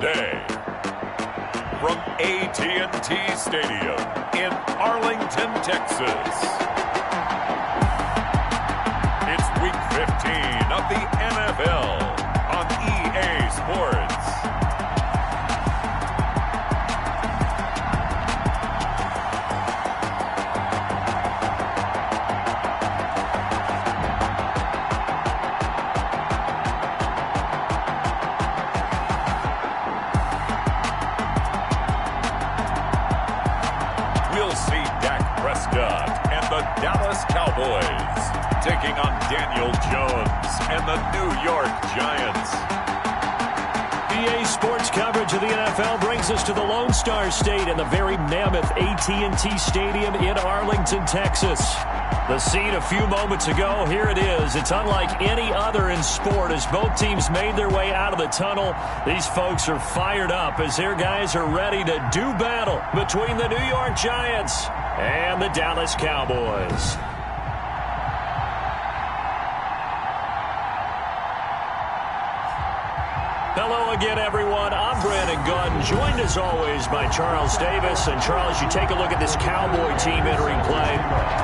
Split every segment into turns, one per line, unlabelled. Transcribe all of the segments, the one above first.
today. From AT&T Stadium in Arlington, Texas. It's Week 15 of the NFL on EA Sports. We'll see Dak Prescott and the Dallas Cowboys taking on Daniel Jones and the New York Giants.
EA Sports coverage of the NFL brings us to the Lone Star State and the very mammoth AT&T Stadium in Arlington, Texas. The scene a few moments ago, here it is. It's unlike any other in sport as both teams made their way out of the tunnel. These folks are fired up as their guys are ready to do battle between the New York Giants and the Dallas Cowboys. Hello again, everyone. I'm Brandon Gunn, joined as always by Charles Davis. And Charles, you take a look at this Cowboy team entering play.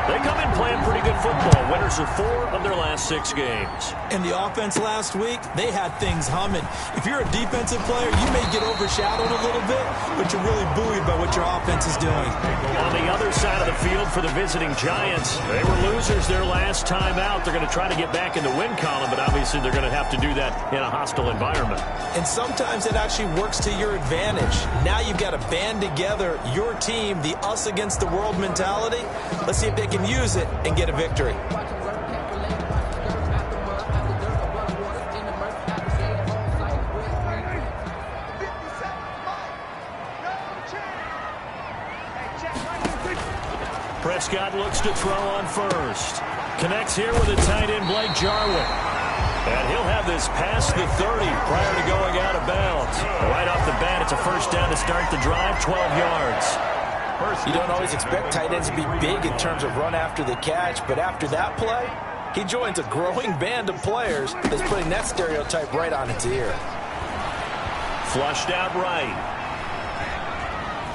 They come in playing pretty good football. Winners of 4 of their last 6 games.
And the offense last week, they had things humming. If you're a defensive player, you may get overshadowed a little bit, but you're really buoyed by what your offense is doing.
On the other side of the field for the visiting Giants, they were losers their last time out. They're going to try to get back in the win column, but obviously they're going to have to do that in a hostile environment.
And sometimes it actually works to your advantage. Now you've got to band together your team, the us against the world mentality. Let's see if they can use it and get a victory.
Prescott looks to throw on first. Connects here with a tight end, Blake Jarwin. And he'll have this past the 30 prior to going out of bounds. Right off the bat, it's a first down to start the drive, 12 yards.
You don't always expect tight ends to be big in terms of run after the catch, but after that play, he joins a growing band of players that's putting that stereotype right on its ear.
Flushed out right.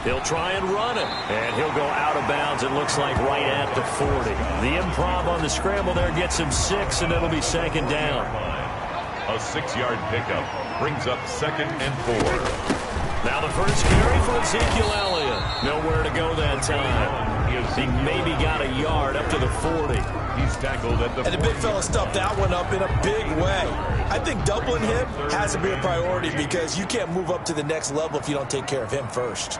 He'll try and run it, and he'll go out of bounds, it looks like right at the 40. The improv on the scramble there gets him 6, and it'll be second down.
A 6-yard pickup brings up 2nd and 4.
Now the first carry for Ezekiel Elliott. Nowhere to go that time. He maybe got a yard up to the 40.
He's tackled at the 40.
And the big fella stuffed that one up in a big way. I think doubling him has to be a priority because you can't move up to the next level if you don't take care of him first.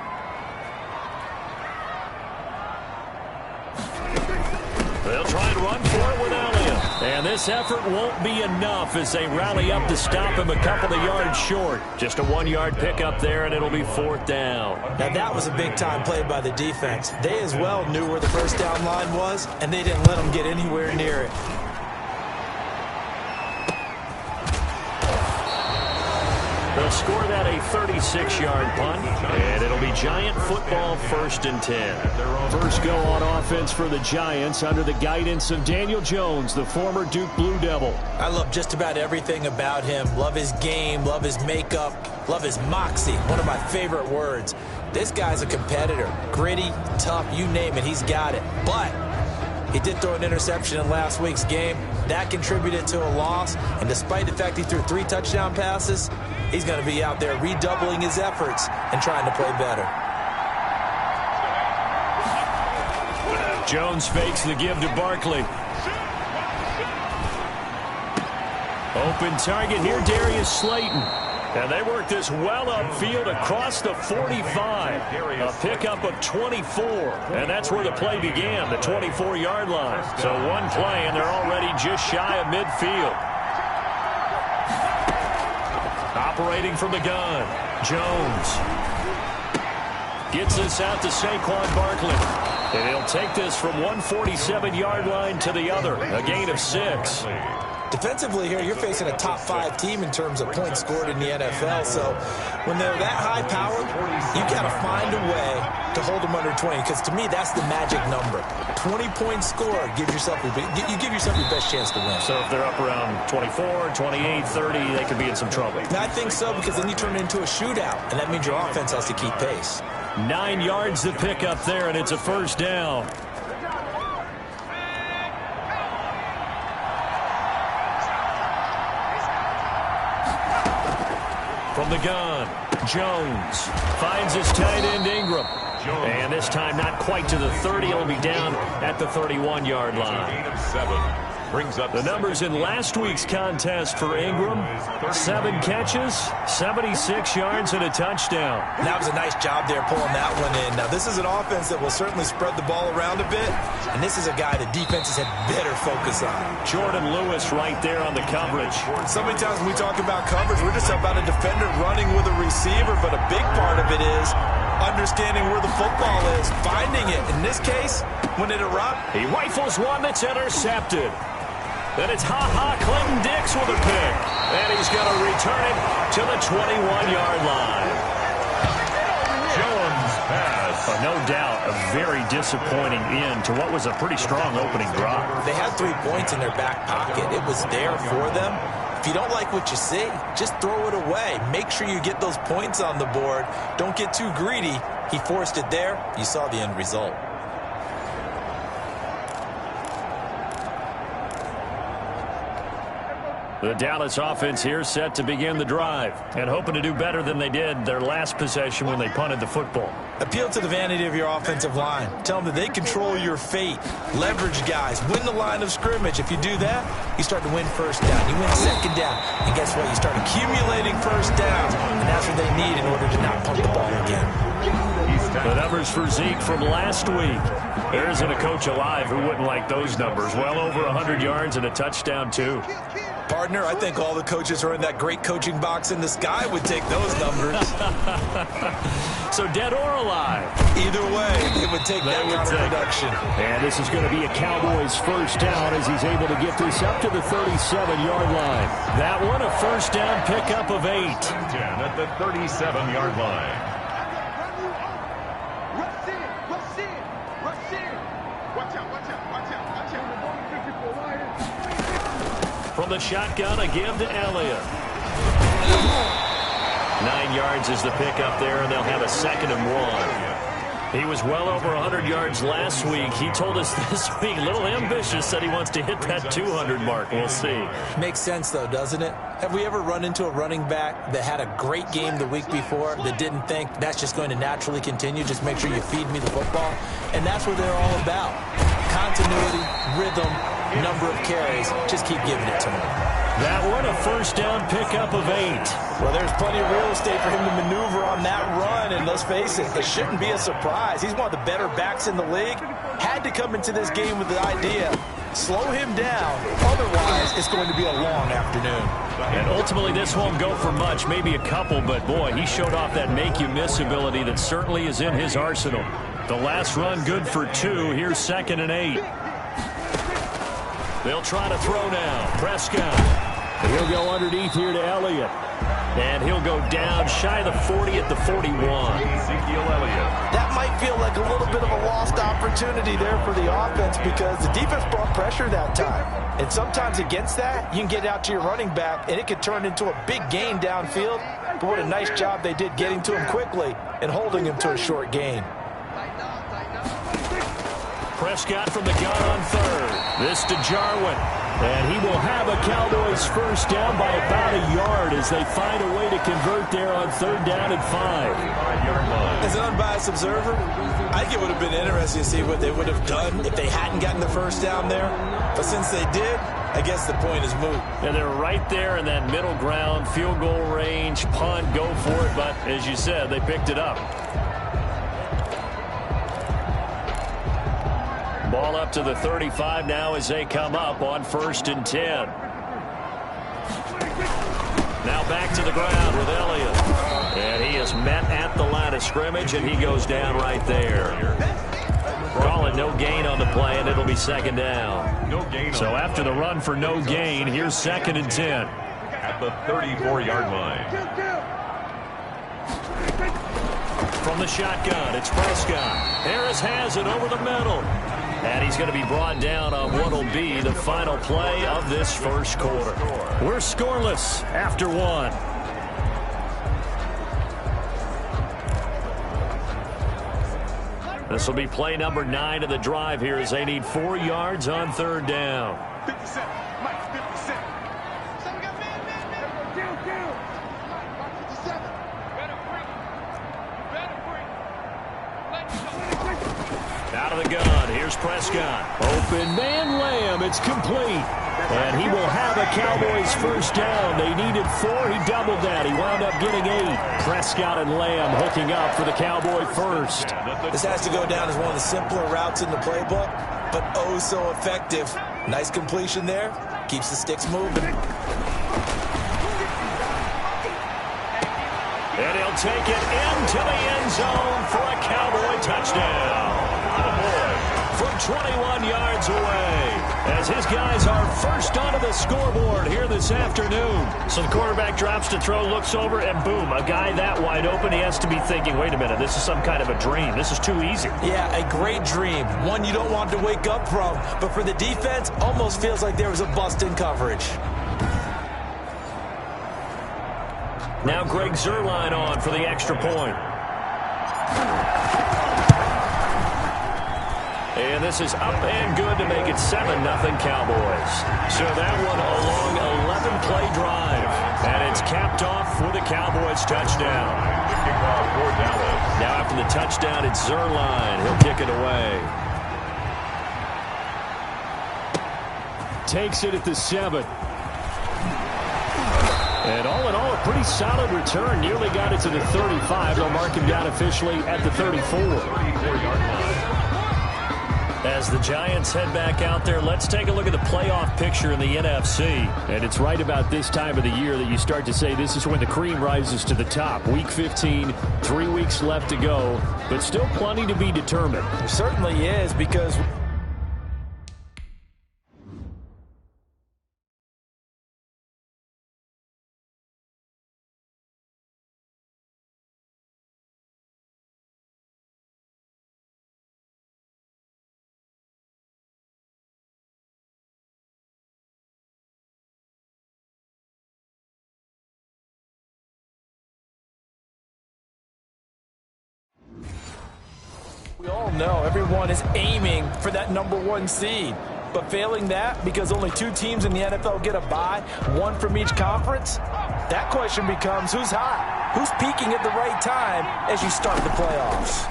They'll try and run for it with Elliott. And this effort won't be enough as they rally up to stop him a couple of yards short. Just a 1-yard pickup there, and it'll be 4th down.
Now that was a big-time play by the defense. They as well knew where the first down line was, and they didn't let them get anywhere near it.
They'll score that a 36-yard punt, and it'll be Giant football 1st and 10. First go on offense for the Giants under the guidance of Daniel Jones, the former Duke Blue Devil.
I love just about everything about him. Love his game, love his makeup, love his moxie, one of my favorite words. This guy's a competitor. Gritty, tough, you name it, he's got it. But he did throw an interception in last week's game. That contributed to a loss, and despite the fact he threw 3 touchdown passes, he's going to be out there redoubling his efforts and trying to play better.
Jones fakes the give to Barkley. Open target here, Darius Slayton. And they work this well upfield across the 45. A pickup of 24. And that's where the play began, the 24-yard line. So one play, and they're already just shy of midfield. Operating from the gun, Jones. Gets this out to Saquon Barkley. And he'll take this from 147-yard line to the other. A gain of 6.
Defensively here, you're facing a top 5 team in terms of points scored in the NFL. So when they're that high powered, you got to find a way to hold them under 20. Because to me, that's the magic number. 20 points scored, you give yourself your best chance to win.
So if they're up around 24, 28, 30, they could be in some trouble.
Now, I think so, because then you turn it into a shootout, and that means your offense has to keep pace.
9 yards to pick up there, and it's a first down. From the gun, Jones finds his tight end Ingram. And this time not quite to the 30. He'll be down at the 31-yard line. Brings up the numbers in last week's contest for Ingram. 7 catches, 76 yards, and a touchdown.
That was a nice job there pulling that one in. Now, this is an offense that will certainly spread the ball around a bit, and this is a guy that defenses had better focus on.
Jordan Lewis right there on the coverage.
So many times when we talk about coverage, we're just about a defender running with a receiver, but a big part of it is understanding where the football is, finding it. In this case, when it erupts,
he rifles one that's intercepted. Then it's Clinton Dix with a pick. And he's going to return it to the 21-yard line.
Jones pass.
No doubt a very disappointing end to what was a pretty strong opening drive.
They had 3 points in their back pocket. It was there for them. If you don't like what you see, just throw it away. Make sure you get those points on the board. Don't get too greedy. He forced it there. You saw the end result.
The Dallas offense here set to begin the drive and hoping to do better than they did their last possession when they punted the football.
Appeal to the vanity of your offensive line. Tell them that they control your fate. Leverage guys. Win the line of scrimmage. If you do that, you start to win first down. You win second down. And guess what? You start accumulating first downs. And that's what they need in order to not punt the ball again.
The numbers for Zeke from last week. There isn't a coach alive who wouldn't like those numbers. Well over 100 yards and a touchdown, too.
Partner, I think all the coaches are in that great coaching box in the sky would take those numbers.
So dead or alive?
Either way, it would take that kind of production.
And this is going to be a Cowboys first down as he's able to get this up to the 37-yard line. That one a first down pickup of 8.
10 at the 37-yard line.
From the shotgun, a give to Elliott. 9 yards is the pickup there, and they'll have a 2nd and 1. He was well over 100 yards last week. He told us this week, a little ambitious, said he wants to hit that 200 mark. We'll see.
Makes sense, though, doesn't it? Have we ever run into a running back that had a great game the week before that didn't think that's just going to naturally continue? Just make sure you feed me the football. And that's what they're all about. Continuity, rhythm, number of carries. Just keep giving it to him.
That one a first down pickup of 8.
Well, there's plenty of real estate for him to maneuver on that run, and let's face it, it shouldn't be a surprise. He's one of the better backs in the league. Had to come into this game with the idea, slow him down, otherwise it's going to be a long afternoon.
And ultimately this won't go for much, maybe a couple, but boy, he showed off that make-you-miss ability that certainly is in his arsenal. The last run good for 2. Here's 2nd and 8. They'll try to throw now. Prescott. He'll go underneath here to Elliott. And he'll go down shy of the 40 at the 41.
Ezekiel Elliott.
That might feel like a little bit of a lost opportunity there for the offense because the defense brought pressure that time. And sometimes against that, you can get out to your running back, and it could turn into a big gain downfield. But what a nice job they did getting to him quickly and holding him to a short gain.
Prescott from the gun on 3rd. This to Jarwin. And he will have a Cowboys first down by about a yard as they find a way to convert there on 3rd down and 5.
As an unbiased observer, I think it would have been interesting to see what they would have done if they hadn't gotten the first down there. But since they did, I guess the point is moot.
And they're right there in that middle ground, field goal range, punt, go for it. But as you said, they picked it up. Ball up to the 35 now as they come up on 1st and 10. Now back to the ground with Elliott. And he is met at the line of scrimmage, and he goes down right there. Call it no gain on the play, and it'll be second down.
No gain.
So after the run for no gain, here's 2nd and 10.
At the 34-yard line.
From the shotgun, it's Prescott. Harris has it over the middle. And he's going to be brought down on what will be the final play of this first quarter. We're scoreless after 1. This will be play number 9 of the drive here as they need 4 yards on 3rd down.
57. Mike, 57.
Out of the gun, here's Prescott. Open man, Lamb, it's complete. And he will have a Cowboys first down. They needed 4, he doubled that. He wound up getting 8. Prescott and Lamb hooking up for the Cowboy first.
This has to go down as one of the simpler routes in the playbook, but oh so effective. Nice completion there. Keeps the sticks moving.
And he'll take it into the end zone for a Cowboy touchdown. From 21 yards away, as his guys are first onto the scoreboard here this afternoon.
So the quarterback drops to throw, looks over, and boom, a guy that wide open, he has to be thinking, wait a minute, this is some kind of a dream. This is too easy.
Yeah, a great dream. One you don't want to wake up from. But for the defense, almost feels like there was a bust in coverage.
Now Greg Zuerlein on for the extra point. And this is up and good to make it 7-0 Cowboys. So that one a long 11-play drive. And it's capped off with a Cowboys touchdown.
Kickoff for Dallas.
Now after the touchdown, it's Zuerlein. He'll kick it away. Takes it at the 7. And all in all, a pretty solid return. Nearly got it to the 35. They'll mark him down officially at the 34.
34-yard line.
As the Giants head back out there, let's take a look at the playoff picture in the NFC. And it's right about this time of the year that you start to say this is when the cream rises to the top. Week 15, 3 weeks left to go, but still plenty to be determined.
There certainly is, because we all know everyone is aiming for that #1 seed. But failing that, because only 2 teams in the NFL get a bye, 1 from each conference, that question becomes who's hot? Who's peaking at the right time as you start the playoffs?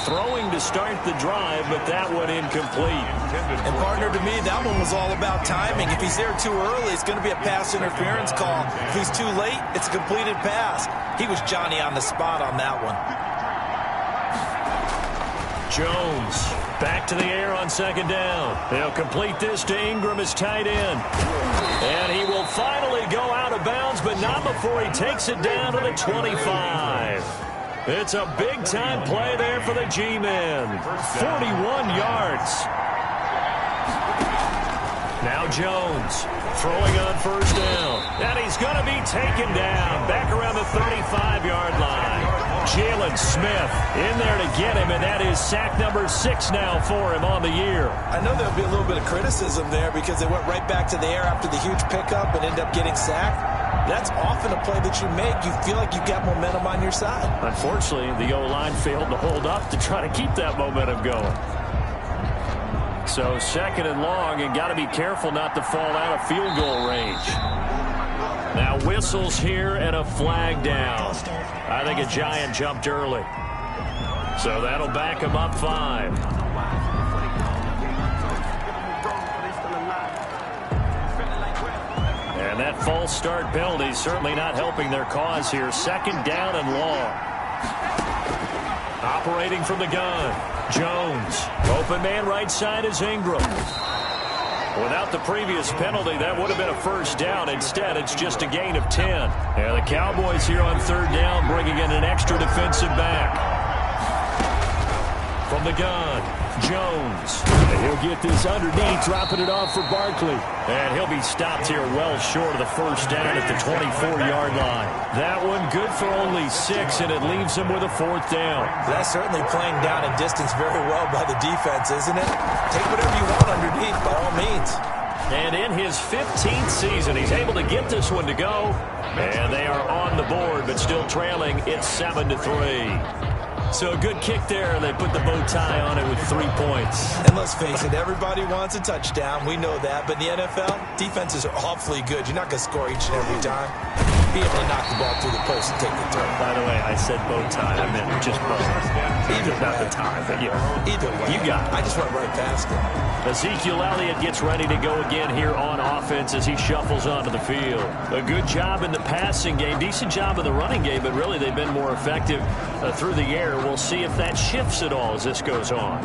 Throwing to start the drive, but that one incomplete.
And partner, to me, that one was all about timing. If he's there too early, it's going to be a pass interference call. If he's too late, it's a completed pass. He was Johnny on the spot on that one.
Jones back to the air on 2nd down. They'll complete this to Ingram as tight end. And he will finally go out of bounds, but not before he takes it down to the 25. It's a big-time play there for the G-men. 41 yards. Now Jones throwing on 1st down. And he's going to be taken down back around the 35-yard line. Jalen Smith in there to get him, and that is sack number 6 now for him on the year.
I know there'll be a little bit of criticism there because they went right back to the air after the huge pickup and ended up getting sacked. That's often a play that you make. You feel like you've got momentum on your side.
Unfortunately, the O-line failed to hold up to try to keep that momentum going. So 2nd and long, and got to be careful not to fall out of field goal range. Now whistles here and a flag down. I think a Giant jumped early. So that'll back him up 5. And that false start penalty certainly not helping their cause here. 2nd down and long. Operating from the gun, Jones. Open man right side is Ingram. Without the previous penalty, that would have been a 1st down. Instead, it's just a gain of 10. And the Cowboys here on 3rd down bringing in an extra defensive back. from the gun. Jones. And he'll get this underneath, dropping it off for Barkley. And he'll be stopped here well short of the first down at the 24-yard line. That one good for only 6, and it leaves him with a 4th down.
That's certainly playing down and distance very well by the defense, isn't it? Take whatever you want underneath, by all means.
And in his 15th season, he's able to get this one to go. And they are on the board, but still trailing. It's 7-3. So a good kick there, and they put the bow tie on it with 3 points.
And let's face it, everybody wants a touchdown. We know that. But in the NFL, defenses are awfully good. You're not going to score each and every time. Be able to knock the ball through the post and take the throw.
By the way, I said bow tie. I meant just bow.
Either
not
way.
the tie, but yeah.
Either way.
You got it.
I just went right past it.
Ezekiel Elliott gets ready to go again here on offense as he shuffles onto the field. A good job in the passing game, decent job in the running game, but really they've been more effective through the air. We'll see if that shifts at all as this goes on.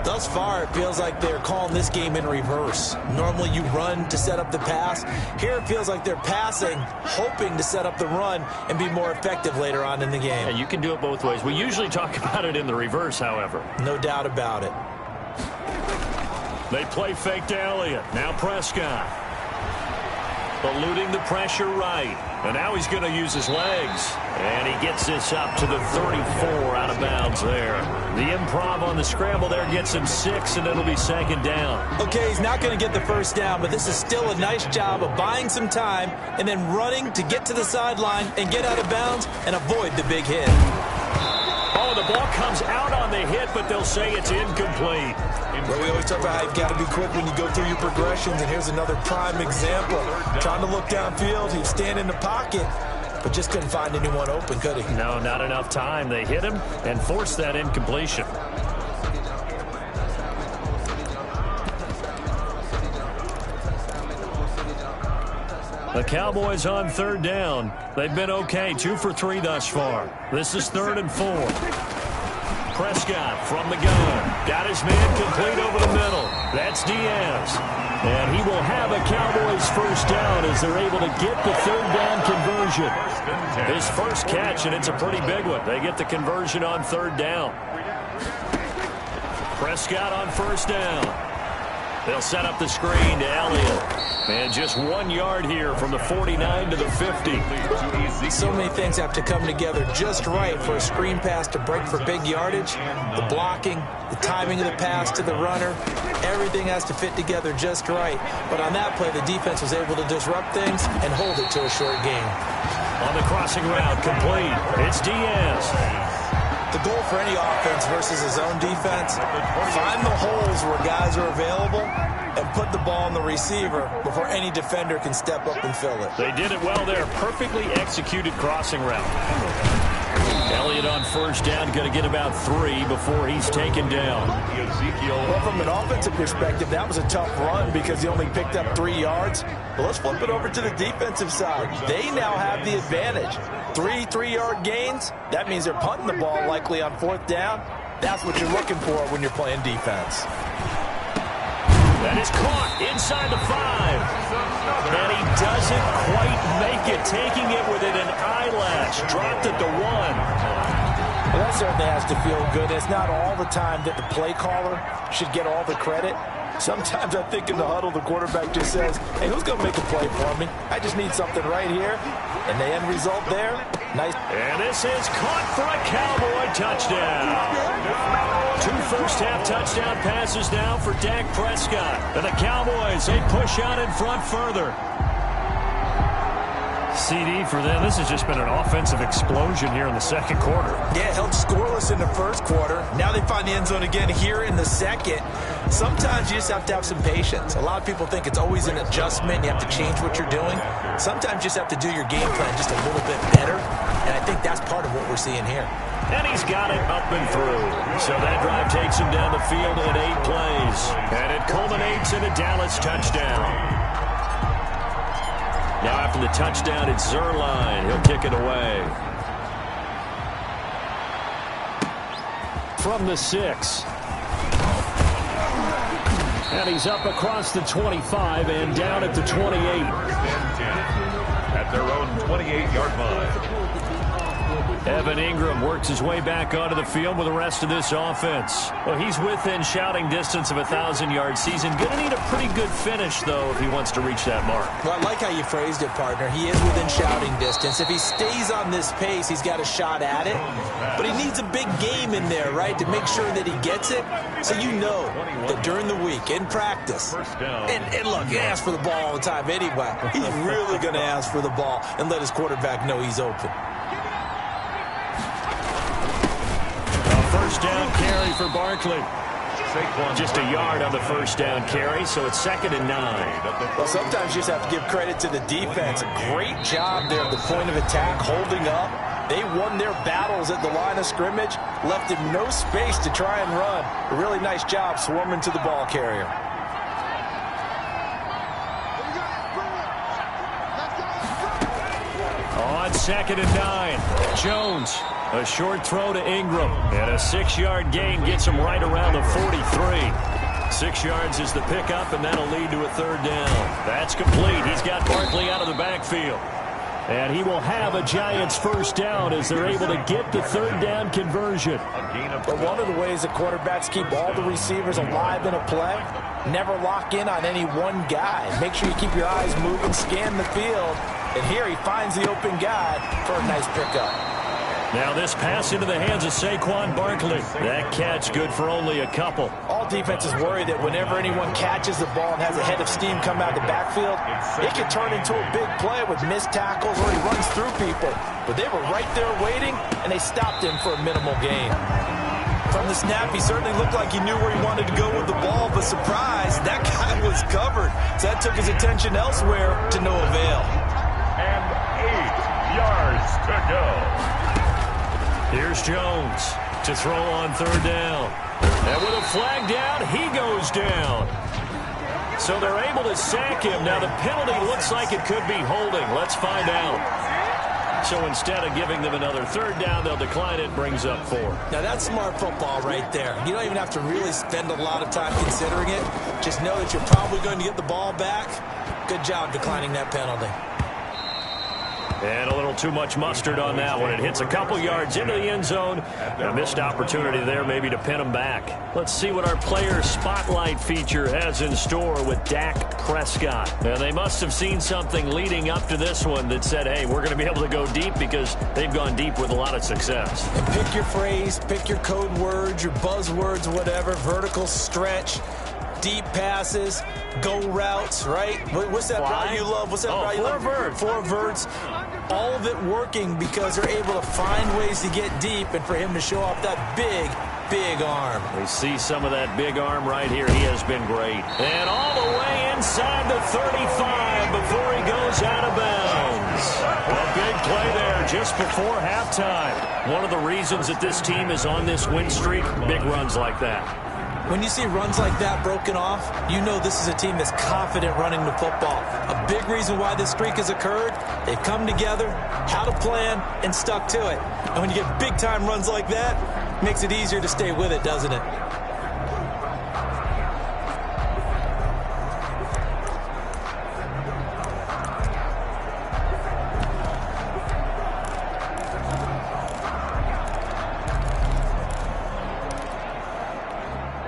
Thus far, it feels like they're calling this game in reverse. Normally you run to set up the pass. Here it feels like they're passing, hoping to set up the run and be more effective later on in the game.
Yeah, you can do it both ways. We usually talk about it in the reverse, however.
No doubt about it.
They play fake to Elliott. Now Prescott. Eluding the pressure right. And now he's going to use his legs. And he gets this up to the 34 out of bounds there. The improv on the scramble there gets him 6, and it'll be 2nd down.
Okay, he's not going to get the first down, but this is still a nice job of buying some time and then running to get to the sideline and get out of bounds and avoid the big hit.
Oh, the ball comes out on the hit, but they'll say it's incomplete.
Well, we always talk about how you've got to be quick when you go through your progressions, and here's another prime example. Trying to look downfield, he was standing in the pocket, but just couldn't find anyone open, could he?
No, not enough time. They hit him and forced that incompletion. The Cowboys on 3rd down. They've been okay, 2 for 3 thus far. This is 3rd and 4. Prescott from the gun. Got his man complete over the middle. That's Diaz. And he will have a Cowboys first down as they're able to get the 3rd down conversion. His first catch, and it's a pretty big one. They get the conversion on 3rd down. Prescott on 1st down. They'll set up the screen to Elliott. And just 1 yard here from the 49 to the 50.
So many things have to come together just right for a screen pass to break for big yardage. The blocking, the timing of the pass to the runner, everything has to fit together just right. But on that play, the defense was able to disrupt things and hold it to a short game.
On the crossing route, complete. It's Diaz.
The goal for any offense versus his own defense, find the holes where guys are available and put the ball on the receiver before any defender can step up and fill it.
They did it well there. Perfectly executed crossing route. Elliott on 1st down, going to get about 3 before he's taken down.
Well, from an offensive perspective, that was a tough run because he only picked up 3 yards. But let's flip it over to the defensive side. They now have the advantage. 3 3-yard gains, that means they're punting the ball likely on 4th down. That's what you're looking for when you're playing defense.
That is caught inside the 5. And he doesn't quite make it, taking it within an eyelash. Dropped at the 1.
Well, that certainly has to feel good. It's not all the time that the play caller should get all the credit. Sometimes I think in the huddle, the quarterback just says, hey, who's going to make a play for me? I just need something right here. And the end result there, nice.
And this is caught for a Cowboy touchdown. 2 first-half touchdown passes now for Dak Prescott. And the Cowboys, they push out in front further. CD for them. This has just been an offensive explosion here in the 2nd quarter.
Yeah, held scoreless in the 1st quarter. Now they find the end zone again here in the 2nd. Sometimes you just have to have some patience. A lot of people think it's always an adjustment. You have to change what you're doing. Sometimes you just have to do your game plan just a little bit better. And I think that's part of what we're seeing here.
And he's got it up and through. So that drive takes him down the field in 8 plays. And it culminates in a Dallas touchdown. Now after the touchdown, it's Zerline. He'll kick it away. From the 6. And he's up across the 25 and down at the 28.
At their own 28-yard line.
Evan Ingram works his way back onto the field with the rest of this offense. Well, he's within shouting distance of a 1,000-yard season. Going to need a pretty good finish, though, if he wants to reach that mark.
Well, I like how you phrased it, partner. He is within shouting distance. If he stays on this pace, he's got a shot at it. But he needs a big game in there, right, to make sure that he gets it. So you know that during the week, in practice, and look, he asks for the ball all the time anyway. He's really going to ask for the ball and let his quarterback know he's open.
First down carry for Barkley. Just a yard on the first down carry, so it's 2nd and 9.
Well, sometimes you just have to give credit to the defense. A great job there at the point of attack, holding up. They won their battles at the line of scrimmage, left him no space to try and run. A really nice job swarming to the ball carrier.
On 2nd and 9, Jones. A short throw to Ingram. And a 6-yard gain gets him right around the 43. 6 yards is the pickup, and that'll lead to a 3rd down. That's complete. He's got Barkley out of the backfield. And he will have a Giants first down as they're able to get the 3rd down conversion.
But one of the ways the quarterbacks keep all the receivers alive in a play, never lock in on any one guy. Make sure you keep your eyes moving, scan the field. And here he finds the open guy for a nice pickup.
Now this pass into the hands of Saquon Barkley. That catch good for only a couple.
All defenses worry that whenever anyone catches the ball and has a head of steam come out of the backfield, it can turn into a big play with missed tackles or he runs through people. But they were right there waiting, and they stopped him for a minimal gain. From the snap, he certainly looked like he knew where he wanted to go with the ball, but surprise, that guy was covered. So that took his attention elsewhere to no avail.
And 8 yards to go.
Here's Jones to throw on 3rd down. And with a flag down, he goes down. So they're able to sack him. Now the penalty looks like it could be holding. Let's find out. So instead of giving them another 3rd down, they'll decline it. Brings up 4.
Now that's smart football right there. You don't even have to really spend a lot of time considering it. Just know that you're probably going to get the ball back. Good job declining that penalty.
And a little too much mustard on that one. It hits a couple yards into the end zone. A missed opportunity there maybe to pin them back. Let's see what our player spotlight feature has in store with Dak Prescott. Now, they must have seen something leading up to this one that said, hey, we're going to be able to go deep because they've gone deep with a lot of success.
And pick your phrase, pick your code words, your buzzwords, whatever, vertical stretch, deep passes, go routes, right? What's that route you love? What's that route you love?
4 verts.
4 verts. All of it working because they're able to find ways to get deep and for him to show off that big arm.
We see some of that big arm right here. He has been great. And all the way inside the 35 before he goes out of bounds. A big play there just before halftime. One of the reasons that this team is on this win streak, big runs like that.
When you see runs like that broken off, you know this is a team that's confident running the football. A big reason why this streak has occurred, they've come together, had a plan, and stuck to it. And when you get big-time runs like that, it makes it easier to stay with it, doesn't it?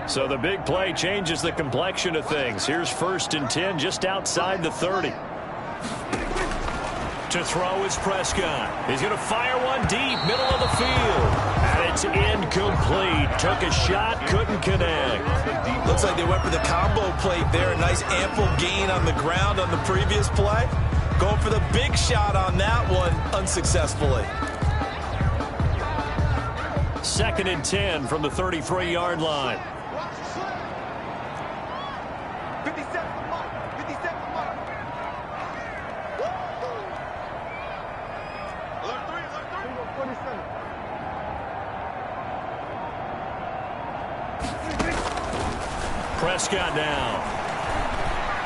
So the big play changes the complexion of things. Here's 1st and 10 just outside the 30. To throw is Prescott. He's going to fire one deep, middle of the field. And it's incomplete. Took a shot, couldn't connect.
Looks like they went for the combo play there. A nice ample gain on the ground on the previous play. Going for the big shot on that one unsuccessfully.
2nd and 10 from the 33-yard line.
57 mark. 57 mark. Alert 3, alert 3.
Prescott now.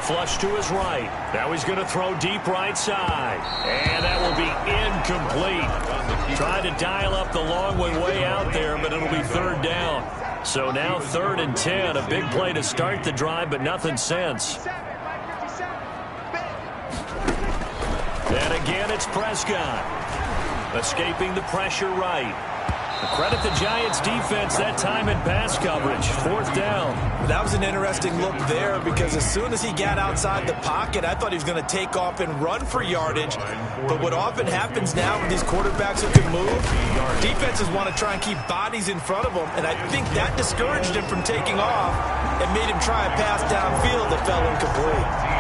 Flush to his right. Now he's going to throw deep right side. And that will be incomplete. Tried to dial up the long way out there, but it'll be 3rd down. So now 3rd and 10. A big play to start the drive, but nothing since. And again, it's Prescott. Escaping the pressure right. Credit the Giants defense that time in pass coverage. 4th down.
That was an interesting look there because as soon as he got outside the pocket, I thought he was going to take off and run for yardage. But what often happens now with these quarterbacks who can move, defenses want to try and keep bodies in front of them, and I think that discouraged him from taking off and made him try a pass downfield that fell incomplete.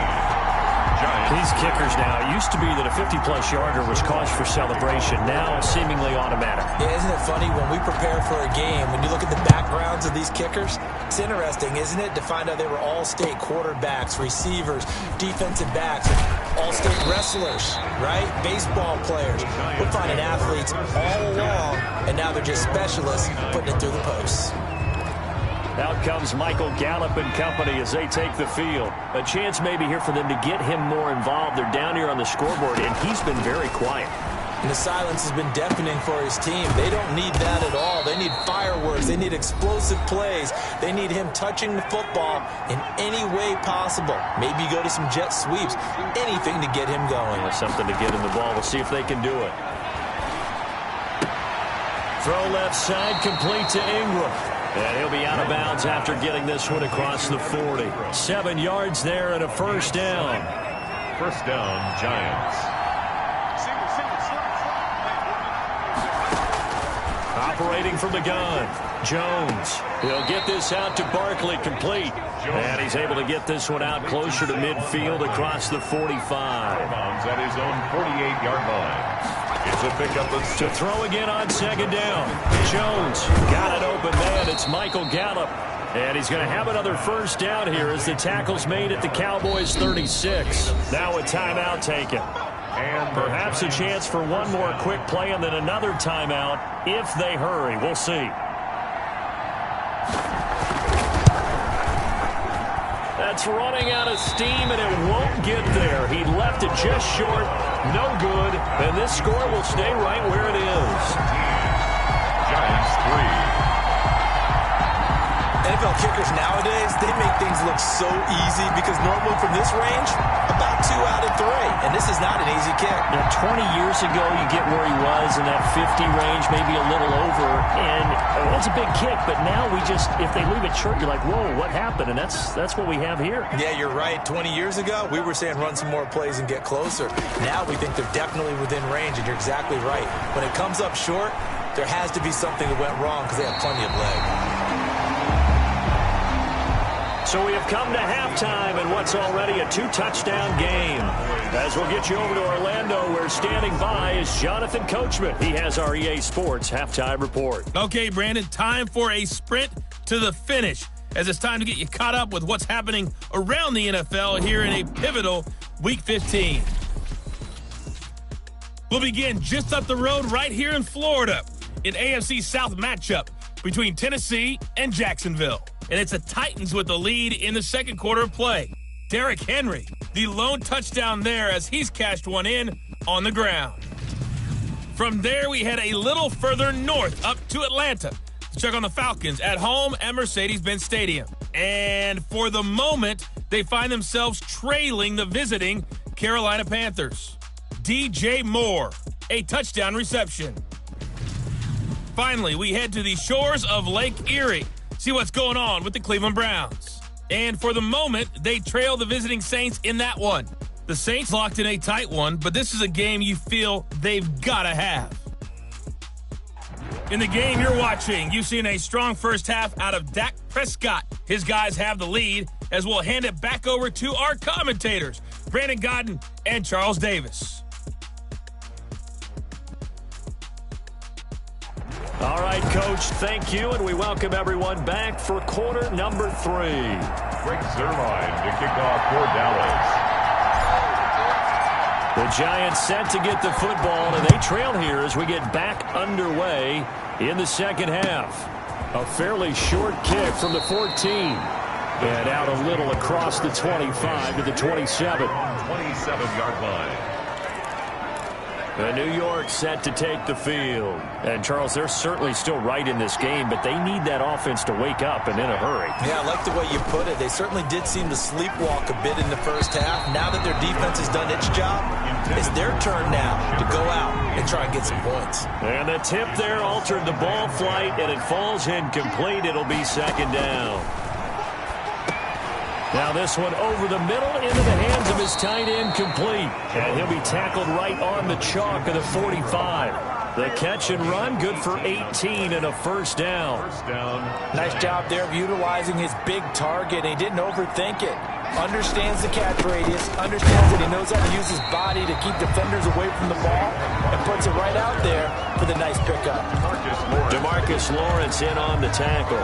These kickers now, it used to be that a 50-plus yarder was cause for celebration. Now seemingly automatic.
Yeah, isn't it funny when we prepare for a game, when you look at the backgrounds of these kickers, it's interesting, isn't it, to find out they were all-state quarterbacks, receivers, defensive backs, all-state wrestlers, right? Baseball players. We're finding athletes all along, and now they're just specialists putting it through the posts.
Out comes Michael Gallup and company as they take the field. A chance maybe here for them to get him more involved. They're down here on the scoreboard, and he's been very quiet.
And the silence has been deafening for his team. They don't need that at all. They need fireworks. They need explosive plays. They need him touching the football in any way possible. Maybe go to some jet sweeps. Anything to get him going.
Yeah, something to get him the ball. We'll see if they can do it. Throw left side, complete to Ingram. And he'll be out of bounds after getting this one across the 40. 7 yards there and a 1st down.
1st down, Giants.
Operating from the gun, Jones. He'll get this out to Barkley, complete. And he's able to get this one out closer to midfield across the 45.
At his own 48-yard line. It's a pickup of 6.
To throw again on 2nd down. Jones got an open man. It's Michael Gallup. And he's going to have another 1st down here as the tackle's made at the Cowboys 36. Now a timeout taken. And perhaps a chance for one more quick play and then another timeout if they hurry. We'll see. That's running out of steam, and it won't get there. He left it just short. No good. And this score will stay right where it is.
Giants 3.
NFL kickers nowadays, they make things look so easy because normally from this range, about 2 out of 3. And this is not an easy kick.
Now, 20 years ago, you get where he was in that 50 range, maybe a little over. And it's a big kick, but now we just, if they leave it short, you're like, whoa, what happened? And that's what we have here.
Yeah, you're right. 20 years ago, we were saying run some more plays and get closer. Now we think they're definitely within range, and you're exactly right. When it comes up short, there has to be something that went wrong because they have plenty of leg.
So we have come to halftime in what's already a 2-touchdown game. As we'll get you over to Orlando, where standing by is Jonathan Coachman. He has our EA Sports halftime report.
Okay, Brandon, time for a sprint to the finish, as it's time to get you caught up with what's happening around the NFL here in a pivotal Week 15. We'll begin just up the road right here in Florida, an AFC South matchup between Tennessee and Jacksonville. And it's the Titans with the lead in the 2nd quarter of play. Derrick Henry, the lone touchdown there as he's cashed one in on the ground. From there, we head a little further north up to Atlanta to check on the Falcons at home at Mercedes-Benz Stadium. And for the moment, they find themselves trailing the visiting Carolina Panthers. DJ Moore, a touchdown reception. Finally, we head to the shores of Lake Erie. See what's going on with the Cleveland Browns. And for the moment, they trail the visiting Saints in that one. The Saints locked in a tight one, but this is a game you feel they've got to have. In the game you're watching, you've seen a strong first half out of Dak Prescott. His guys have the lead, as we'll hand it back over to our commentators, Brandon Godden and Charles Davis.
All right, Coach, thank you, and we welcome everyone back for quarter number 3.
Greg Zuerlein to kick off for Dallas.
The Giants set to get the football, and they trail here as we get back underway in the 2nd half. A fairly short kick from the 14. And out a little across the 25 to the 27.
27-yard line.
And New York set to take the field. And, Charles, they're certainly still right in this game, but they need that offense to wake up and in a hurry.
Yeah, I like the way you put it. They certainly did seem to sleepwalk a bit in the first half. Now that their defense has done its job, it's their turn now to go out and try and get some points.
And the tip there altered the ball flight, and it falls incomplete. It'll be second down. Now this one over the middle into the hands of his tight end, complete. And he'll be tackled right on the chalk of the 45. The catch and run, good for 18 and a first down.
Nice job there of utilizing his big target. He didn't overthink it. Understands the catch radius, understands that he knows how to use his body to keep defenders away from the ball, and puts it right out there for the nice pickup.
DeMarcus Lawrence in on the tackle.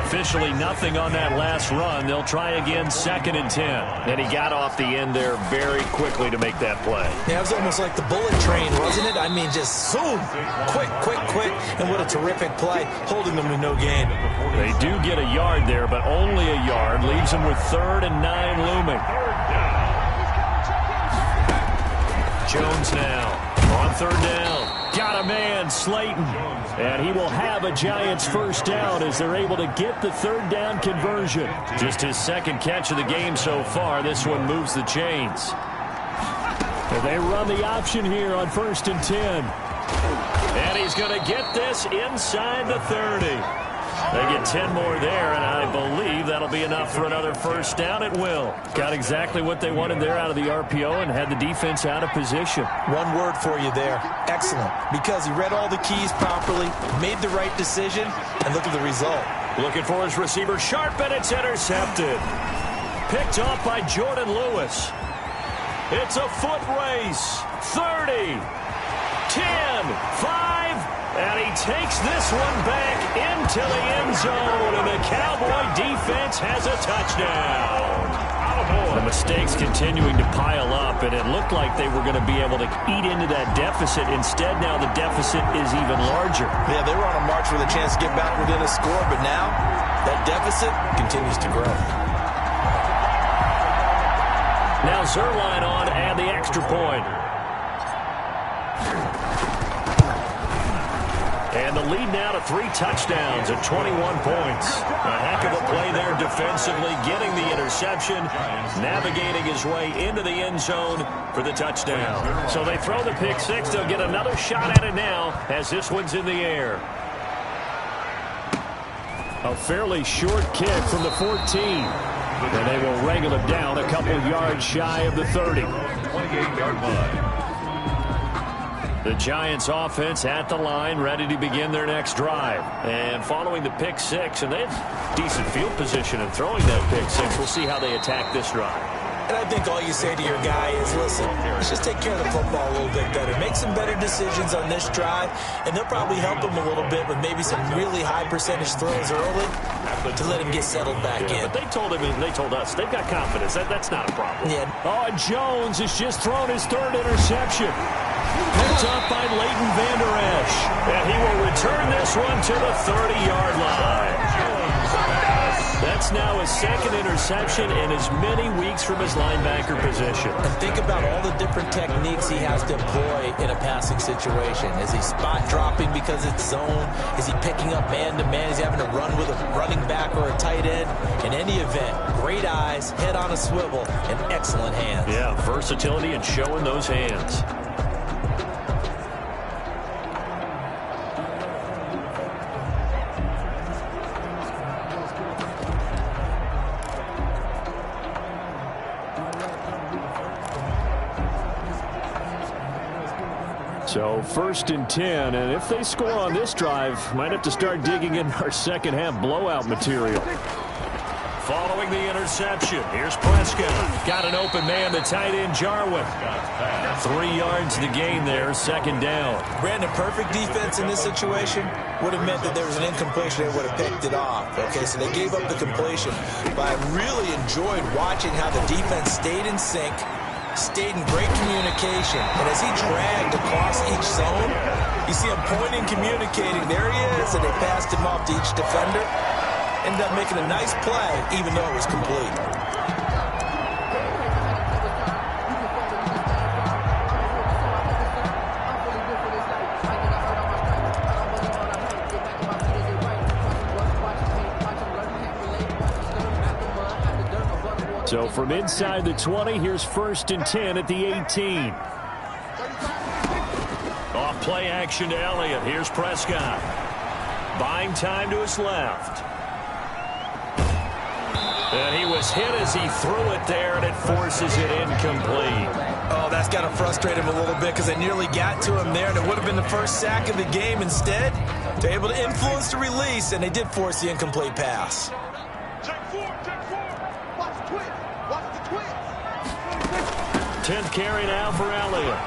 Officially nothing on that last run. They'll try again, 2nd and 10. And he got off the end there very quickly to make that play.
Yeah, it was almost like the bullet train, wasn't it? I mean, just zoom, quick, and what a terrific play, holding them to no gain.
They do get a yard there, but only a yard. Leaves them with 3rd and 9 looming. Jones now on 3rd down. Got a man, Slayton. And he will have a Giants first down as they're able to get the 3rd down conversion. Just his 2nd catch of the game so far. This one moves the chains. And they run the option here on 1st and 10. And he's going to get this inside the 30. They get 10 more there, and I believe that'll be enough for another first down. It will. Got exactly what they wanted there out of the RPO and had the defense out of position.
One word for you there. Excellent. Because he read all the keys properly, made the right decision, and look at the result.
Looking for his receiver, Sharp, and it's intercepted. Picked off by Jordan Lewis. It's a foot race. 30, 10, 5. And he takes this one back into the end zone, and the Cowboy defense has a touchdown. The mistakes continuing to pile up, and it looked like they were going to be able to eat into that deficit. Instead, now the deficit is even larger.
Yeah, they were on a march with a chance to get back within a score, but now that deficit continues to grow.
Now Zerline on and the extra point. And the lead now to 3 touchdowns at 21 points. A heck of a play there defensively, getting the interception, navigating his way into the end zone for the touchdown. So they throw the pick 6. They'll get another shot at it now as this one's in the air. A fairly short kick from the 14. And they will wrangle it down a couple yards shy of the 30.
28-yard line.
The Giants offense at the line, ready to begin their next drive. And following the pick 6, and they have decent field position in throwing that pick 6. We'll see how they attack this drive.
And I think all you say to your guy is, listen, let's just take care of the football a little bit better. Make some better decisions on this drive, and they'll probably help him a little bit with maybe some really high percentage throws early to let him get settled back in.
But they told him, and they told us, they've got confidence. That's not a problem.
Yeah.
Oh, Jones has just thrown his 3rd interception. Picked up by Leighton Vander Esch. And he will return this one to the 30-yard line. That's now his 2nd interception in as many weeks from his linebacker position.
And think about all the different techniques he has to employ in a passing situation. Is he spot dropping because it's zone? Is he picking up man-to-man? Is he having to run with a running back or a tight end? In any event, great eyes, head on a swivel, and excellent hands.
Yeah, versatility and showing those hands. So 1st and 10, and if they score on this drive, might have to start digging in our second half blowout material. Following the interception, here's Prescott. Got an open man, the tight end Jarwin. 3 yards to gain there, 2nd down.
Brandon, perfect defense in this situation would have meant that there was an incompletion. They would have picked it off. Okay, so they gave up the completion. But I really enjoyed watching how the defense stayed in sync, stayed in great communication. And as he dragged across each zone, you see him pointing, communicating. There he is, and they passed him off to each defender. Ended up making a nice play, even though it was complete.
So from inside the 20, here's 1st and 10 at the 18. Off play action to Elliott. Here's Prescott. Buying time to his left. And he was hit as he threw it there, and it forces it incomplete.
Oh, that's got to frustrate him a little bit because they nearly got to him there, and it would have been the first sack of the game. Instead, they're able to influence the release, and they did force the incomplete pass.
Check four. Watch the twins. Watch the twins.
10th carry now for Elliott.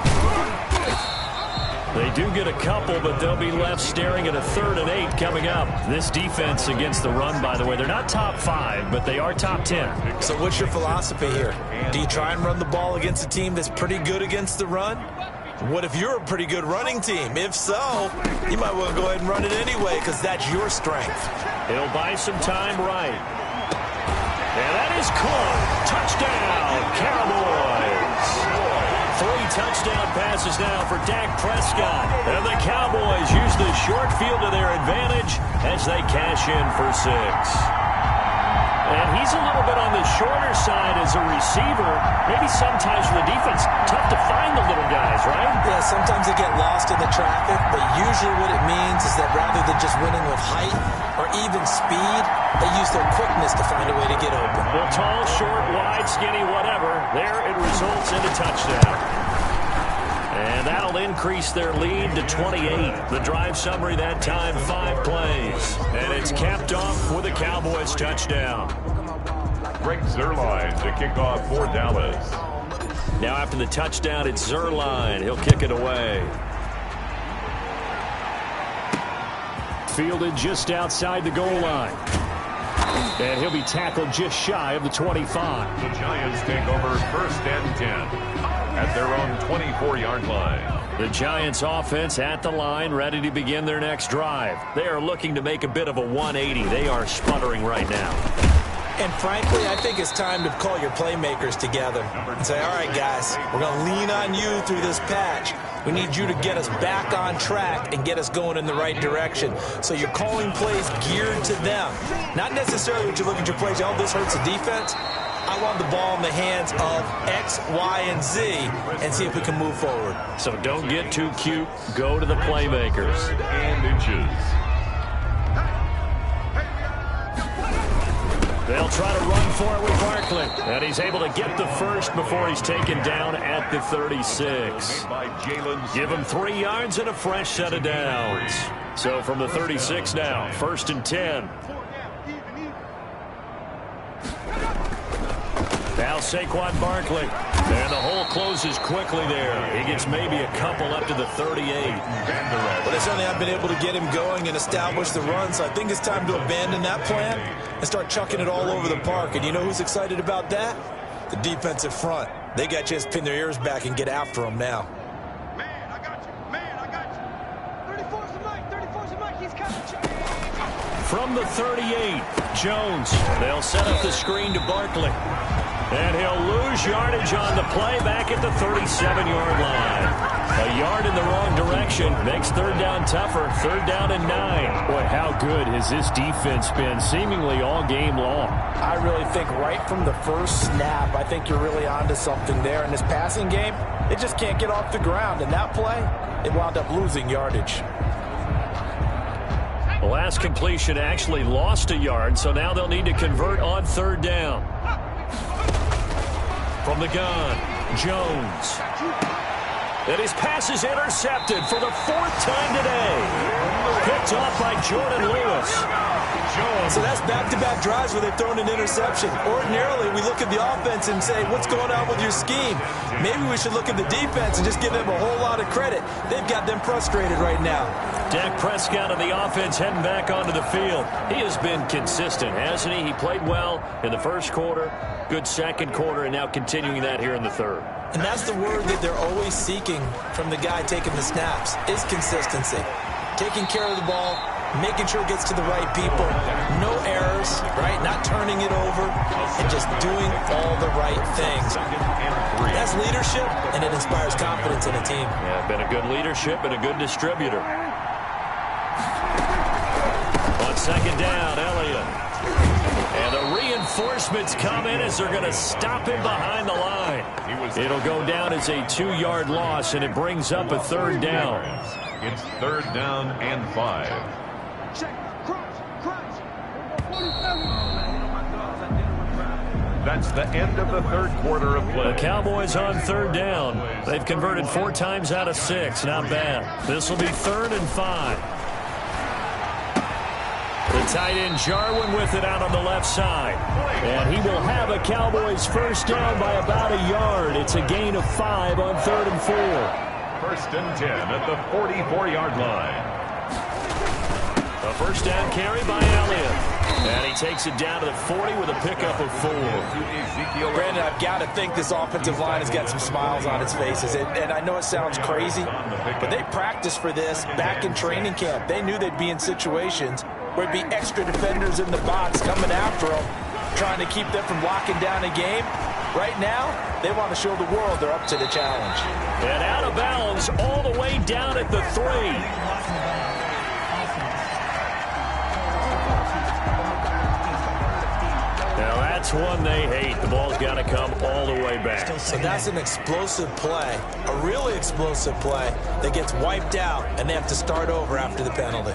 They do get a couple, but they'll be left staring at a 3rd and 8 coming up. This defense against the run, by the way, they're not top 5, but they are top 10.
So what's your philosophy here? Do you try and run the ball against a team that's pretty good against the run? What if you're a pretty good running team? If so, you might want to go ahead and run it anyway because that's your strength.
He'll buy some time right. And that is caught. Touchdown, Cowboys. 3 touchdown passes now for Dak Prescott. And the Cowboys use the short field to their advantage as they cash in for 6. And he's a little bit on the shorter side as a receiver. Maybe sometimes for the defense, tough to find the little guys, right?
Yeah, sometimes they get lost in the traffic, but usually what it means is that rather than just winning with height or even speed, they use their quickness to find a way to get open.
Well, tall, short, wide, skinny, whatever. There it results in a touchdown. And that'll increase their lead to 28. The drive summary that time, 5 plays. And it's capped off with a Cowboys touchdown.
Greg Zuerlein to kick off for Dallas.
Now after the touchdown, it's Zuerlein. He'll kick it away. Fielded just outside the goal line. And he'll be tackled just shy of the 25.
The Giants take over 1st and 10 at their own 24-yard line.
The Giants offense at the line, ready to begin their next drive. They are looking to make a bit of a 180. They are sputtering right now.
And frankly, I think it's time to call your playmakers together and say, all right, guys, we're going to lean on you through this patch. We need you to get us back on track and get us going in the right direction. So you're calling plays geared to them. Not necessarily what you look at your plays, oh, this hurts the defense. I want the ball in the hands of X, Y, and Z and see if we can move forward.
So don't get too cute. Go to the playmakers.
3rd and inches.
They'll try to run for it with Barkley. And he's able to get the first before he's taken down at the 36. Give him 3 yards and a fresh set of downs. So from the 36 now, 1st and 10. Now Saquon Barkley. And the hole closes quickly there. He gets maybe a couple up to the 38.
But they certainly have been able to get him going and establish the run, so I think it's time to abandon that plan and start chucking it all over the park. And you know who's excited about that? The defensive front. They got a chance to pin their ears back and get after him now.
Man, I got you. Man, I got you. 34's the mic. 34's the mic. He's coming.
From the 38, Jones. They'll set up the screen to Barkley. And he'll lose yardage on the play back at the 37-yard line. A yard in the wrong direction makes 3rd down tougher. 3rd down and 9. Boy, how good has this defense been seemingly all game long?
I really think right from the first snap, I think you're really onto something there. In this passing game, it just can't get off the ground. And that play, it wound up losing yardage.
The last completion actually lost a yard, so now they'll need to convert on 3rd down. From the gun, Jones. And his pass is intercepted for the 4th time today. Picked off by Jordan Lewis.
So that's back-to-back drives where they've thrown an interception. Ordinarily, we look at the offense and say, what's going on with your scheme? Maybe we should look at the defense and just give them a whole lot of credit. They've got them frustrated right now.
Dak Prescott of the offense heading back onto the field. He has been consistent, hasn't he? He played well in the 1st quarter, good 2nd quarter, and now continuing that here in the 3rd.
And that's the word that they're always seeking from the guy taking the snaps, is consistency. Taking care of the ball, making sure it gets to the right people, no errors, right? Not turning it over, and just doing all the right things. That's leadership, and it inspires confidence in a team.
Yeah, been a good leadership and a good distributor. On 2nd down, Elliott.
And the reinforcements come in as they're going to stop him behind the line. It'll go down as a 2-yard loss, and it brings up a 3rd down.
It's 3rd down and 5. That's the end of the 3rd quarter of play.
The Cowboys on 3rd down. They've converted 4 times out of 6. Not bad. This will be 3rd and 5. The tight end Jarwin with it out on the left side. And he will have a Cowboys 1st down by about a yard. It's a gain of 5 on 3rd and 4.
1st and 10 at the 44-yard line.
A 1st down carry by Elliott. And he takes it down to the 40 with a pickup of 4.
Brandon, I've got to think this offensive line has got some smiles on its faces. And I know it sounds crazy, but they practiced for this back in training camp. They knew they'd be in situations where it'd be extra defenders in the box coming after them, trying to keep them from locking down a game. Right now, they want to show the world they're up to the challenge.
And out of bounds all the way down at the 3. Now that's one they hate. The ball's got to come all the way back.
So that's an explosive play, a really explosive play that gets wiped out, and they have to start over after the penalty.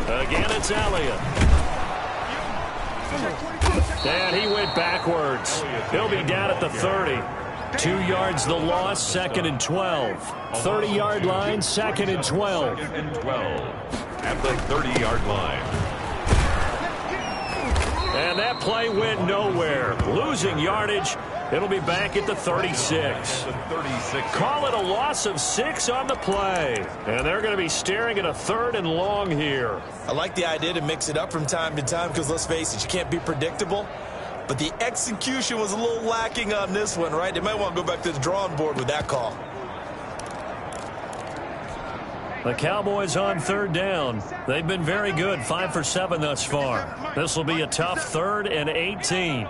Again, it's Elliott. And he went backwards. He'll be down at the 30. 2 yards the loss, 2nd and 12. 30-yard line, 2nd and 12.
2nd and 12 at the 30-yard line.
And that play went nowhere. Losing yardage. It'll be back at the 36. Call it a loss of 6 on the play. And they're going to be staring at a 3rd and long here.
I like the idea to mix it up from time to time because, let's face it, you can't be predictable. But the execution was a little lacking on this one, right? They might want to go back to the drawing board with that call.
The Cowboys on 3rd down. They've been very good, 5 for 7 thus far. This will be a tough 3rd and 18.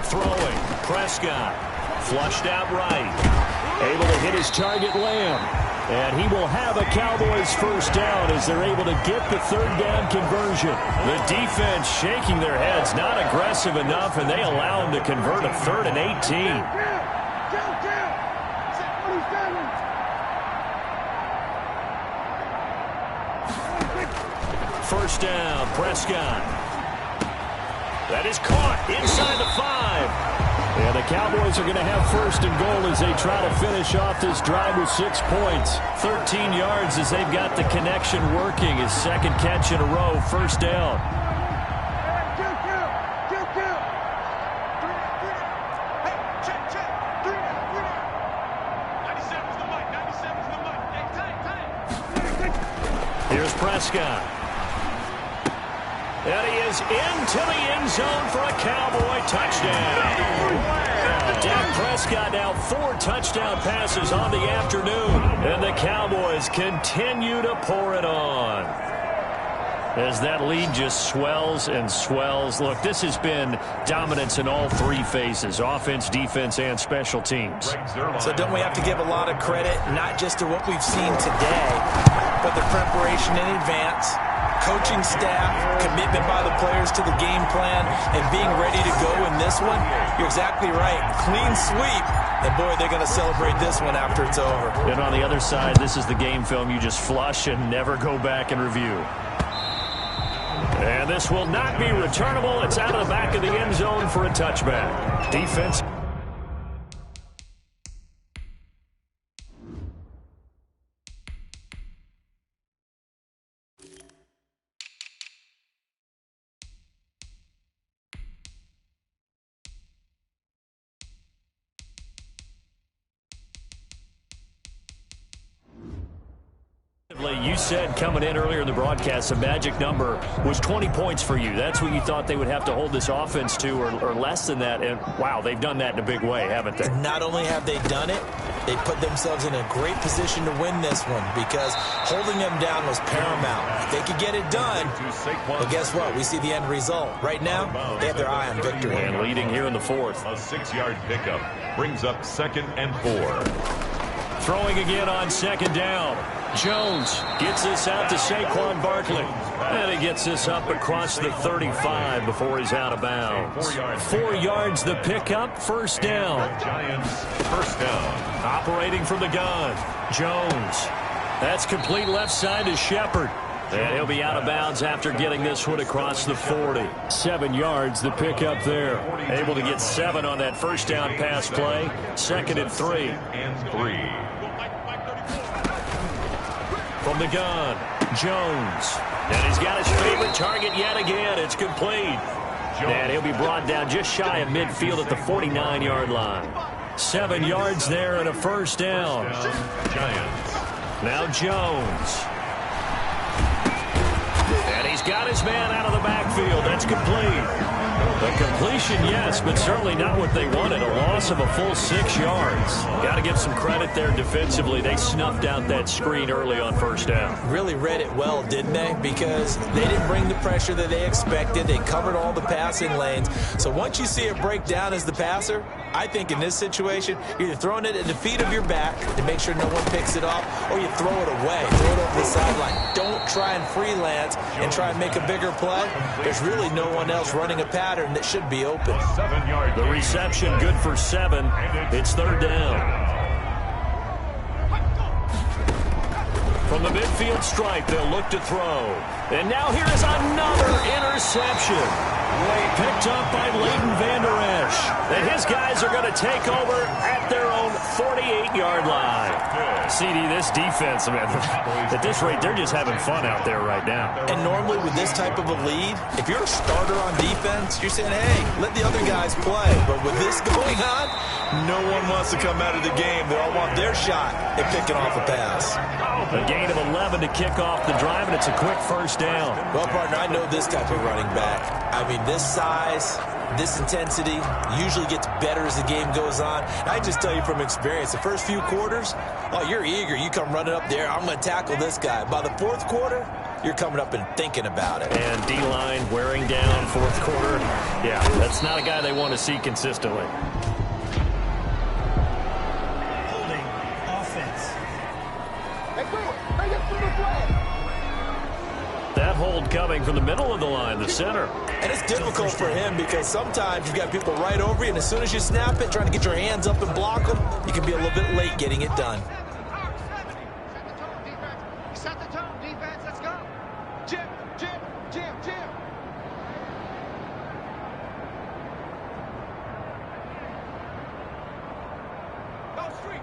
Throwing, Prescott, flushed out right. Able to hit his target, Lamb. And he will have a Cowboys 1st down as they're able to get the 3rd down conversion. The defense shaking their heads, not aggressive enough, and they allow him to convert a 3rd and 18. 1st down, Prescott. That is caught inside the 5. And the Cowboys are going to have 1st and goal as they try to finish off this drive with 6 points. 13 yards as they've got the connection working. His 2nd catch in a row, 1st down. Here's Prescott. And he is into the end zone for a Cowboy touchdown. Dak Prescott now 4 touchdown passes on the afternoon. And the Cowboys continue to pour it on. As that lead just swells and swells. Look, this has been dominance in all 3 phases, offense, defense, and special teams.
So don't we have to give a lot of credit, not just to what we've seen today, but the preparation in advance, coaching staff, commitment by the players to the game plan, and being ready to go in this one? You're exactly right. Clean sweep. And, boy, they're going to celebrate this one after it's over.
And on the other side, this is the game film you just flush and never go back and review. And this will not be returnable. It's out of the back of the end zone for a touchback. Defense. You said coming in earlier in the broadcast, the magic number was 20 points for you. That's what you thought they would have to hold this offense to, or less than that. And, wow, they've done that in a big way, haven't they?
Not only have they done it, they put themselves in a great position to win this one because holding them down was paramount. If they could get it done, well, guess what? We see the end result. Right now, they have their eye on victory.
And leading here in the 4th.
A 6-yard pickup brings up 2nd and 4.
Throwing again on second down. Jones gets this out to Saquon Barkley. And he gets this up across the 35 before he's out of bounds. 4 yards the pickup, first down.
Giants, first down.
Operating from the gun, Jones. That's complete left side to Shepard. And he'll be out of bounds after getting this one across the 40. 7 yards the pickup there. Able to get 7 on that first down pass play. Second and 3. From the gun, Jones. And he's got his favorite target yet again. It's complete. And he'll be brought down just shy of midfield at the 49-yard line. 7 yards there and a first down.
Giants.
Now Jones. And he's got his man out of the backfield. That's complete. A completion, yes, but certainly not what they wanted. A loss of a full 6 yards. Got to give some credit there defensively. They snuffed out that screen early on first down.
Really read it well, didn't they? Because they didn't bring the pressure that they expected. They covered all the passing lanes. So once you see it break down as the passer, I think in this situation, you're either throwing it at the feet of your back to make sure no one picks it off, or you throw it away, throw it over the sideline. Don't try and freelance and try and make a bigger play. There's really no one else running a pattern that should be open.
The reception good for 7. It's third down. From the midfield stripe, they'll look to throw. And now here is another interception. Picked up by Leighton Vander Esch. And his guys are going to take over at their own 48-yard line. CD, this defense, man, at this rate, they're just having fun out there right now.
And normally with this type of a lead, if you're a starter on defense, you're saying, hey, let the other guys play. But with this going on, no one wants to come out of the game. They all want their shot at picking off a pass.
A gain of 11 to kick off the drive, and it's a quick first down.
Well, partner, I know this type of running back. I mean, this size, this intensity usually gets better as the game goes on. And I just tell you from experience, the first few quarters, oh, you're eager. You come running up there, I'm going to tackle this guy. By the fourth quarter, you're coming up and thinking about it.
And D-line wearing down fourth quarter. Yeah, that's not a guy they want to see consistently.
Holding offense.
That hold coming from the middle of the line, the center.
And it's difficult for him because sometimes you've got people right over you, and as soon as you snap it, trying to get your hands up and block them, you can be a little bit late getting it done.
Set the tone, defense. Let's go. Jim. Go street.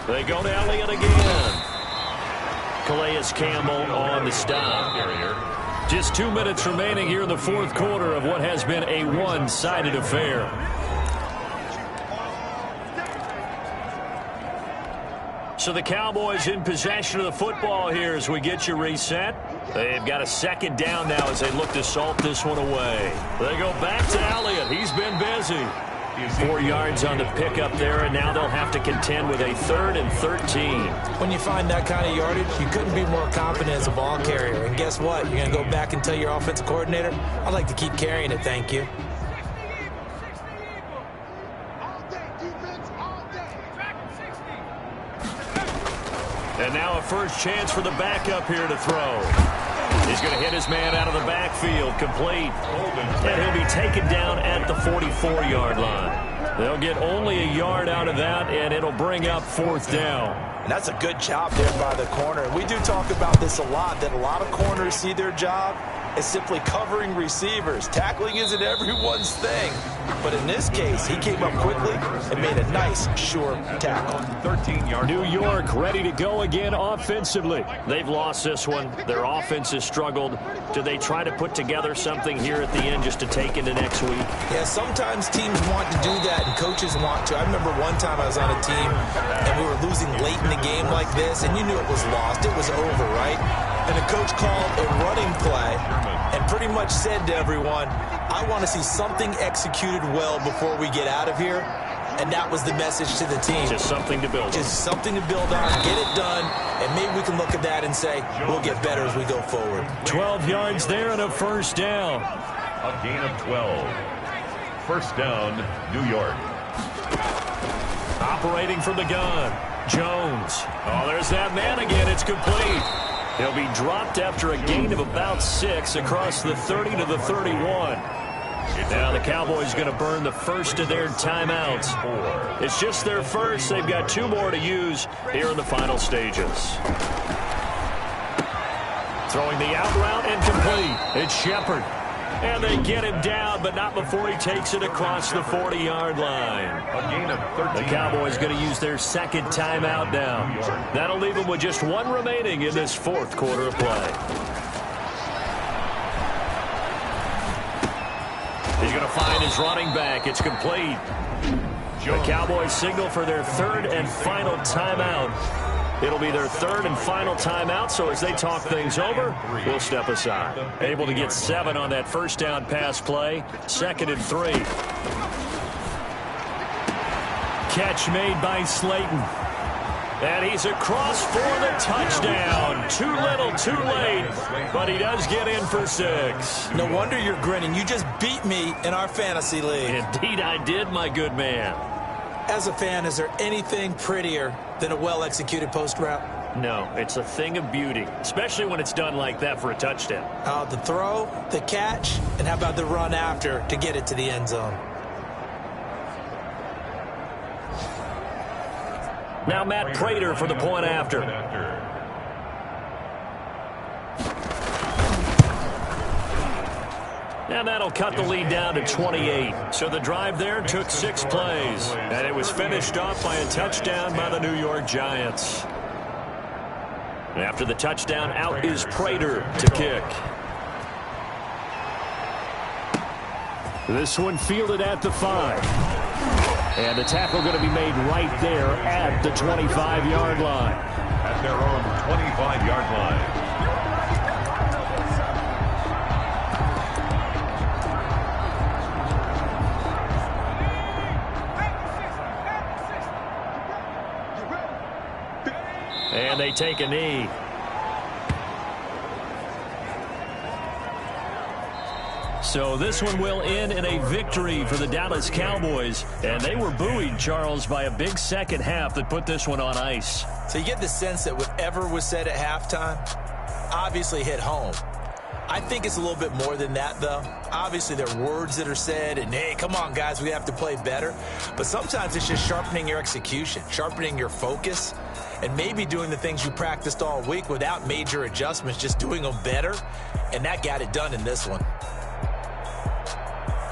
They go to Elliott again. Calais Campbell on the stop. Just 2 minutes remaining here in the fourth quarter of what has been a one-sided affair. So the Cowboys in possession of the football here as we get you reset. They've got a second down now as they look to salt this one away. They go back to Elliott. He's been busy. 4 yards on the pickup there, and now they'll have to contend with a 3rd and 13.
When you find that kind of yardage, you couldn't be more confident as a ball carrier. And guess what? You're going to go back and tell your offensive coordinator, I'd like to keep carrying it, thank you.
And now a first chance for the backup here to throw. He's going to hit his man out of the backfield, complete. And he'll be taken down at the 44-yard line. They'll get only a yard out of that, and it'll bring up fourth down.
And that's a good job there by the corner. We do talk about this a lot, that a lot of corners see their job as simply covering receivers. Tackling isn't everyone's thing. But in this case, he came up quickly and made a nice, sure tackle.
13-yard. New York ready to go again offensively. They've lost this one. Their offense has struggled. Do they try to put together something here at the end just to take into next week?
Yeah, sometimes teams want to do that and coaches want to. I remember one time I was on a team and we were losing late in the game like this, and you knew it was lost. It was over, right? And the coach called a running play and pretty much said to everyone, I want to see something executed well before we get out of here. and that was the message to the team.
Just something to build on.
Just something to build on, get it done, and maybe we can look at that and say, we'll get better as we go forward.
12 yards there and a first down.
A gain of 12. First down, New York.
Operating from the gun, Jones. Oh, there's that man again. It's complete. He'll be dropped after a gain of about 6 across the 30 to the 31. Now the Cowboys going to burn the first of their timeouts. It's just their first. They've got 2 more to use here in the final stages. Throwing the out route and complete. It's Shepard. And they get him down, but not before he takes it across the 40-yard line.
A gain of 13.
The Cowboys going to use their second timeout now. That'll leave them with just 1 remaining in this fourth quarter of play. He's going to find his running back. It's complete. The Cowboys signal for their third and final timeout. It'll be their third and final timeout, so as they talk things over, we'll step aside. Able to get 7 on that first down pass play. 2nd and 3. Catch made by Slayton. And he's across for the touchdown. Too little, too late, but he does get in for 6.
No wonder you're grinning. You just beat me in our fantasy league.
Indeed I did, my good man.
As a fan, is there anything prettier than a well-executed post route?
No, it's a thing of beauty, especially when it's done like that for a touchdown.
The throw, the catch, and how about the run after to get it to the end zone?
Now Matt Prater for the point after. And that'll cut the lead down to 28. So the drive there took 6 plays. And it was finished off by a touchdown by the New York Giants. After the touchdown, out is Prater to kick. This one fielded at the 5. And the tackle going to be made right there at the 25-yard line.
At their own 25-yard line.
And they take a knee. So this one will end in a victory for the Dallas Cowboys. And they were buoyed, Charles, by a big second half that put this one on ice.
So you get the sense that whatever was said at halftime obviously hit home. I think it's a little bit more than that, though. Obviously, there are words that are said, and, hey, come on, guys, we have to play better. But sometimes it's just sharpening your execution, sharpening your focus, and maybe doing the things you practiced all week without major adjustments, just doing them better, and that got it done in this one.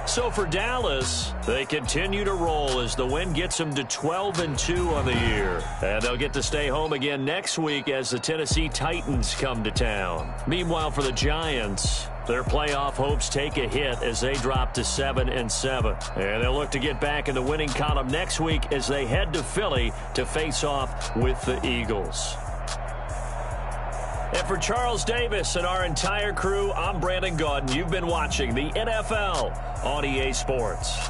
So for Dallas, they continue to roll as the win gets them to 12-2 on the year. And they'll get to stay home again next week as the Tennessee Titans come to town. Meanwhile, for the Giants, their playoff hopes take a hit as they drop to 7-7. And they'll look to get back in the winning column next week as they head to Philly to face off with the Eagles. And for Charles Davis and our entire crew, I'm Brandon Gaudin. You've been watching the NFL on EA Sports.